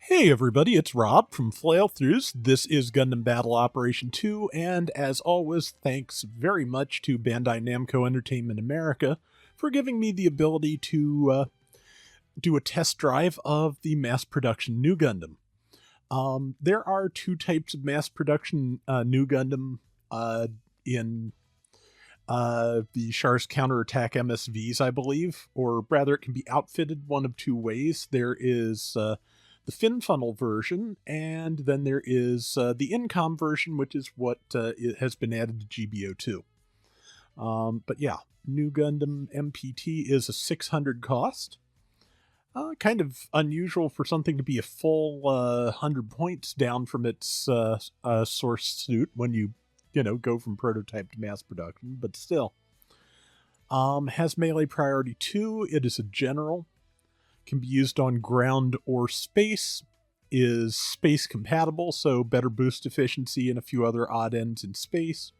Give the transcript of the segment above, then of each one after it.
Hey everybody, it's Rob from Flailthroughs. This is Gundam Battle Operation 2, and as always, thanks very much to Bandai Namco Entertainment America for giving me the ability to do a test drive of the mass production New Gundam. There are two types of mass production New Gundam in the Char's Counterattack MSVs, I believe, or rather it can be outfitted one of two ways. There is the fin funnel version, and then there is the Incom version, which is what it has been added to GBO2. But yeah, New Gundam MPT is a 600 cost. Kind of unusual for something to be a full 100 points down from its source suit when you go from prototype to mass production, but still. Has melee priority 2. It is a general. Can be used on ground or space, is space compatible, so better boost efficiency and a few other odd ends in space.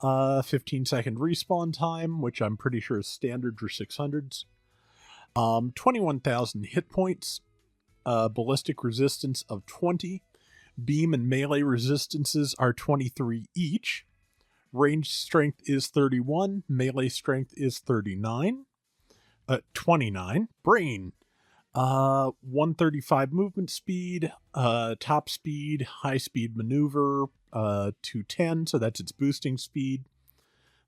15-second respawn time, which I'm pretty sure is standard for 600s. 21,000 hit points. Ballistic resistance of 20. Beam and melee resistances are 23 each. Range strength is 31. Melee strength is 39. 29. Brain. 135 movement speed, top speed, high speed maneuver, 210, so that's its boosting speed.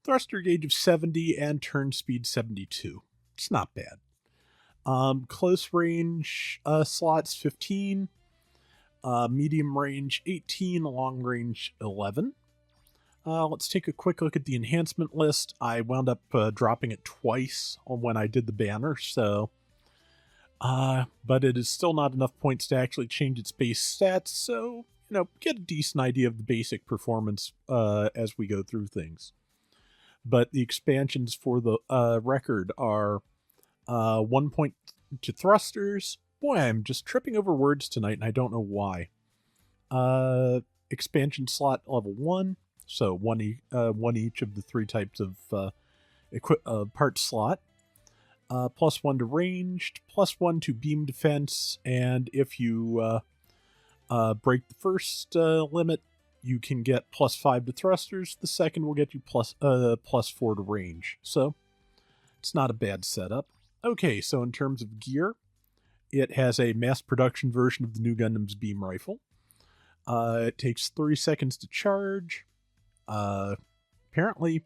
Thruster gauge of 70 and turn speed 72. It's not bad. Close range slots 15, medium range 18, long range 11. Let's take a quick look at the enhancement list. I wound up dropping it twice when I did the banner, so but it is still not enough points to actually change its base stats, so get a decent idea of the basic performance as we go through things. But the expansions for the record are 1 point to thrusters. Boy, I'm just tripping over words tonight, and I don't know why. Expansion slot level 1. So one each of the three types of part slot. +1 to ranged, +1 to beam defense, and if you break the first limit, you can get +5 to thrusters. The second will get you +4 to range. So it's not a bad setup. Okay, so in terms of gear, it has a mass production version of the New Gundam's beam rifle. It takes 3 seconds to charge. Apparently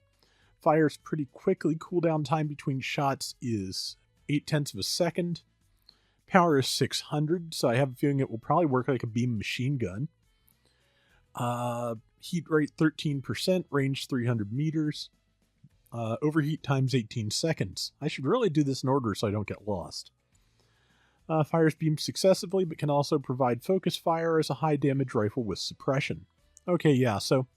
fires pretty quickly. Cooldown time between shots is 0.8 of a second. Power is 600, so I have a feeling it will probably work like a beam machine gun. Heat rate 13%, range 300 meters. Overheat time's 18 seconds. I should really do this in order so I don't get lost. Fires beams successively, but can also provide focus fire as a high damage rifle with suppression. Okay, yeah, so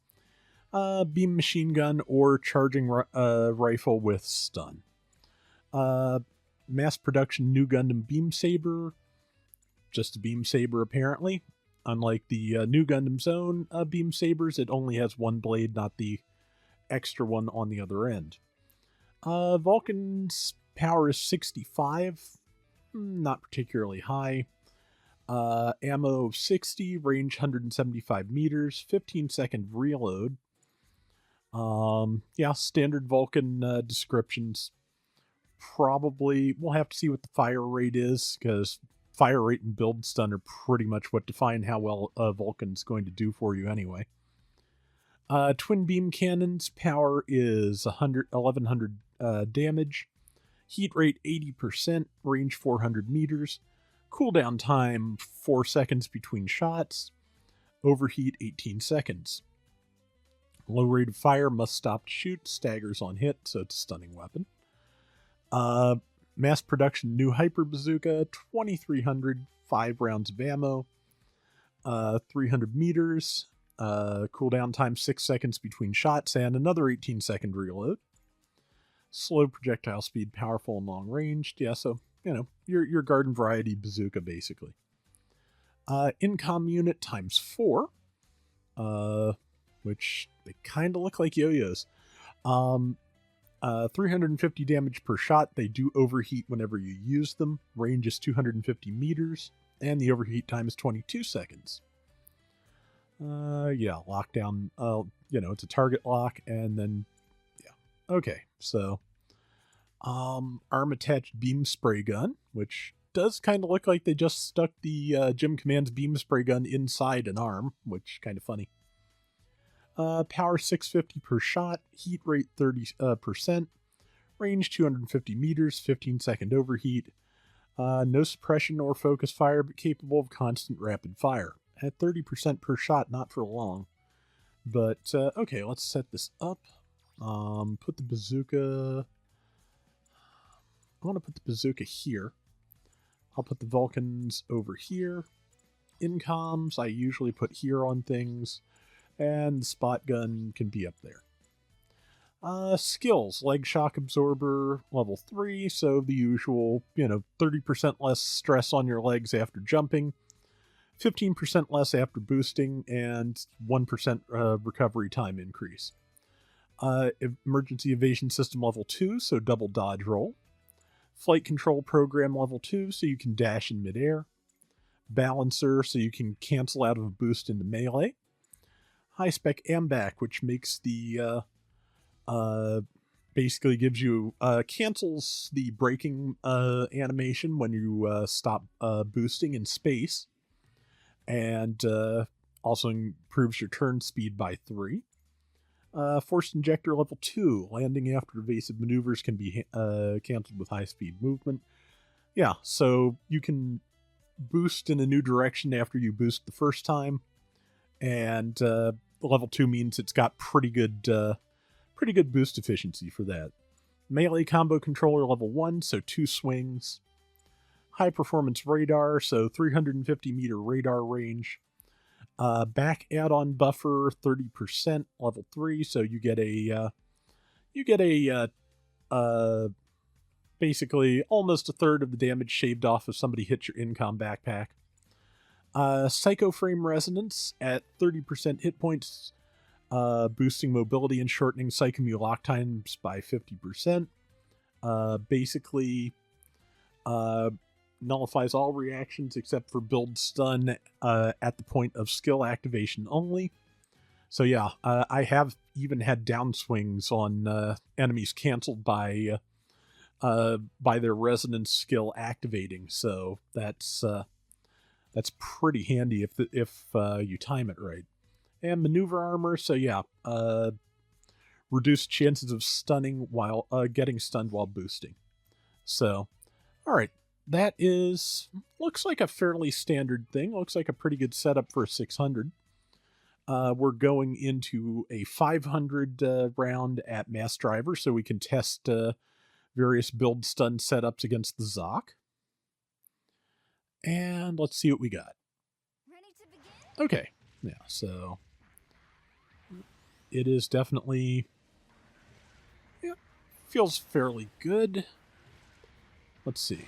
beam machine gun or charging rifle with stun. Mass production New Gundam Beam Saber. Just a beam saber apparently. Unlike the New Gundam's own beam sabers, it only has one blade, not the extra one on the other end. Vulcan's power is 65. Not particularly high. Ammo of 60, range 175 meters, 15-second reload. Yeah, standard Vulcan descriptions. Probably, we'll have to see what the fire rate is, because fire rate and build stun are pretty much what define how well Vulcan's going to do for you anyway. Twin beam cannons, power is 1100 damage. Heat rate 80%, range 400 meters. Cooldown time 4 seconds between shots. Overheat 18 seconds. Low rate of fire, must stop to shoot, staggers on hit, so it's a stunning weapon. Mass production New Hyper Bazooka, 2300, 5 rounds of ammo, 300 meters, cooldown time 6 seconds between shots, and another 18-second reload. Slow projectile speed, powerful and long ranged. Yeah, so, your garden variety bazooka, basically. Incom unit times 4, which they kind of look like yo-yos. 350 damage per shot. They do overheat whenever you use them. Range is 250 meters, and the overheat time is 22 seconds. Yeah, lockdown, it's a target lock, and then, yeah. Okay, so, arm-attached beam spray gun, which does kind of look like they just stuck the Gym Command's beam spray gun inside an arm, which kind of funny. Power 650 per shot, heat rate 30%, range 250 meters, 15-second overheat. No suppression or focus fire, but capable of constant rapid fire. At 30% per shot, not for long. But, okay, let's set this up. Put the bazooka... I want to put the bazooka here. I'll put the Vulcans over here. Incoms, I usually put here on things. And the spot gun can be up there. Skills, leg shock absorber, level 3, so the usual, 30% less stress on your legs after jumping, 15% less after boosting, and 1% recovery time increase. Emergency evasion system level 2, so double dodge roll. Flight control program level 2, so you can dash in midair. Balancer, so you can cancel out of a boost into melee. High-spec AMBAC, which makes the, basically gives you, cancels the braking animation when you stop boosting in space, and also improves your turn speed by 3. Forced injector level 2, landing after evasive maneuvers can be canceled with high-speed movement. Yeah, so you can boost in a new direction after you boost the first time, and level 2 means it's got pretty good boost efficiency for that. Melee combo controller level 1, so 2 swings. High performance radar, so 350 meter radar range. Back add-on buffer 30%, level 3, so you get a basically almost a third of the damage shaved off if somebody hits your incom backpack. Psycho frame resonance at 30% hit points, boosting mobility and shortening psychomu lock times by 50%. Basically, nullifies all reactions except for build stun at the point of skill activation only. So yeah, I have even had downswings on enemies canceled by their resonance skill activating. So that's pretty handy if you time it right. And maneuver armor, so yeah, reduced chances of stunning while getting stunned while boosting. So, all right, that looks like a fairly standard thing. Looks like a pretty good setup for a 600. We're going into a 500 round at Mass Driver, so we can test various build stun setups against the Zoc. And let's see what we got. Ready to begin? Okay, yeah, so it is definitely, feels fairly good. Let's see.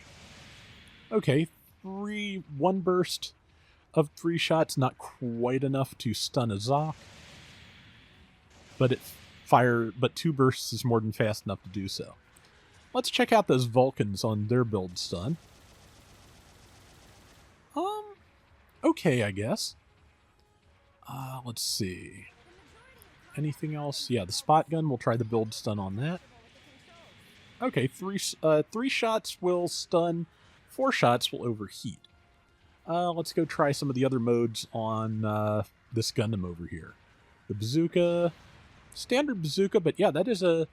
Okay, one burst of 3 shots, not quite enough to stun a Zoc, but 2 bursts is more than fast enough to do so. Let's check out those Vulcans on their build stun. Okay, I guess. Let's see. Anything else? Yeah, the spot gun, we'll try the build stun on that. Okay, 3 shots will stun, 4 shots will overheat. Let's go try some of the other modes on this Gundam over here. The bazooka, standard bazooka, but yeah, that is a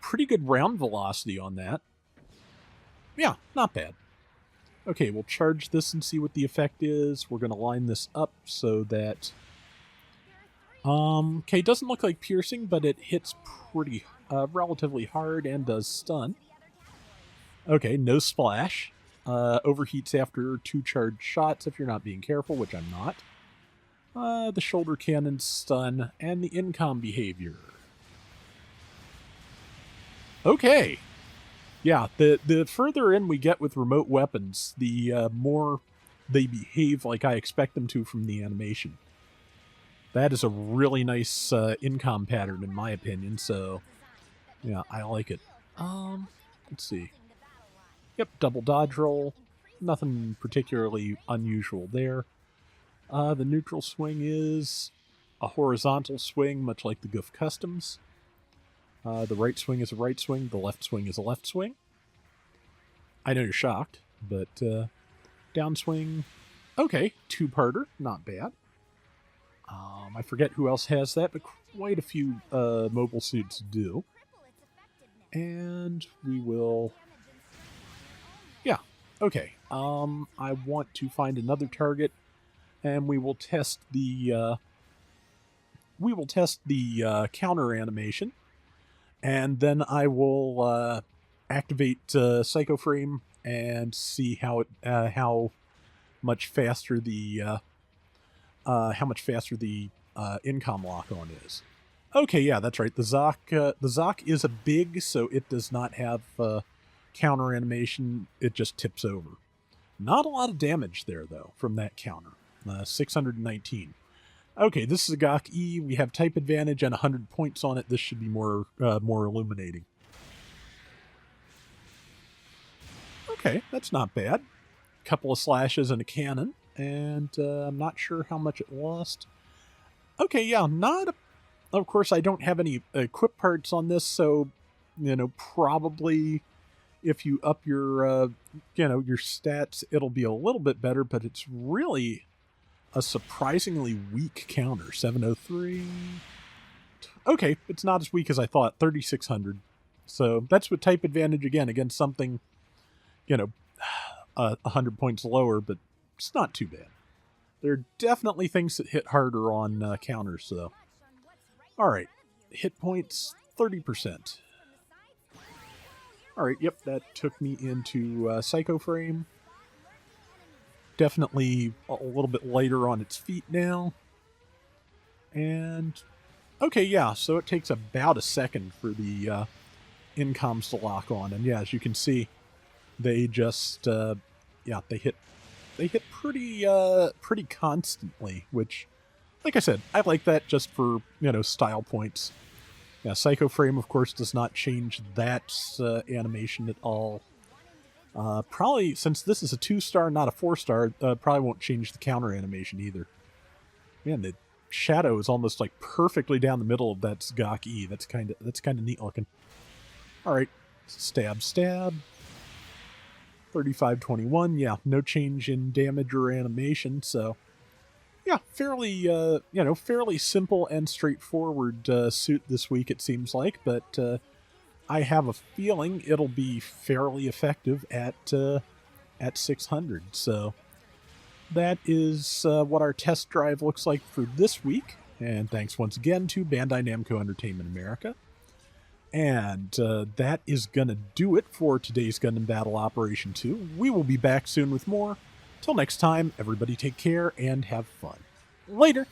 pretty good round velocity on that. Yeah, not bad. Okay, we'll charge this and see what the effect is. We're going to line this up so that... okay, doesn't look like piercing, but it hits pretty relatively hard and does stun. Okay, no splash. Overheats after 2 charged shots if you're not being careful, which I'm not. The shoulder cannon stun, and the incom behavior. Okay. Yeah, the further in we get with remote weapons, the more they behave like I expect them to from the animation. That is a really nice incom pattern, in my opinion, so Yeah, I like it. Let's see. Yep, double dodge roll. Nothing particularly unusual there. The neutral swing is a horizontal swing, much like the Goof Customs. The right swing is a right swing. The left swing is a left swing. I know you're shocked, but downswing, okay, two-parter, not bad. I forget who else has that, but quite a few mobile suits do. And we will... Yeah, okay. I want to find another target, and we will test the... counter animation, and then I will activate Psycho Frame and see how much faster the incom lock on is. Okay, yeah, that's right. The Zoc is a big, so it does not have counter animation. It just tips over. Not a lot of damage there though from that counter. 619. Okay, this is a Gok E. We have type advantage and 100 points on it. This should be more illuminating. Okay, that's not bad. Couple of slashes and a cannon, and I'm not sure how much it lost. Okay, yeah, of course, I don't have any equip parts on this, so, probably if you up your stats, it'll be a little bit better, but it's really a surprisingly weak counter. 703. Okay, it's not as weak as I thought. 3600. So that's with type advantage again against something, 100 points lower, but it's not too bad. There are definitely things that hit harder on counters, though. Alright, hit points 30%. Alright, yep, that took me into Psycho Frame. Definitely a little bit lighter on its feet now. And, okay, yeah, so it takes about a second for the incoms to lock on. And yeah, as you can see, they just, they hit pretty constantly, which, like I said, I like that just for, style points. Yeah, Psycho Frame, of course, does not change that animation at all. Probably, since this is a 2-star, not a 4-star, probably won't change the counter animation either. Man, the shadow is almost like perfectly down the middle of that Gok E. That's kind of neat looking. All right, stab. 3521. Yeah, no change in damage or animation. So, yeah, fairly simple and straightforward suit this week. It seems like, but. I have a feeling it'll be fairly effective at 600. So that is what our test drive looks like for this week. And thanks once again to Bandai Namco Entertainment America. And that is going to do it for today's Gundam Battle Operation 2. We will be back soon with more. Till next time, everybody take care and have fun. Later!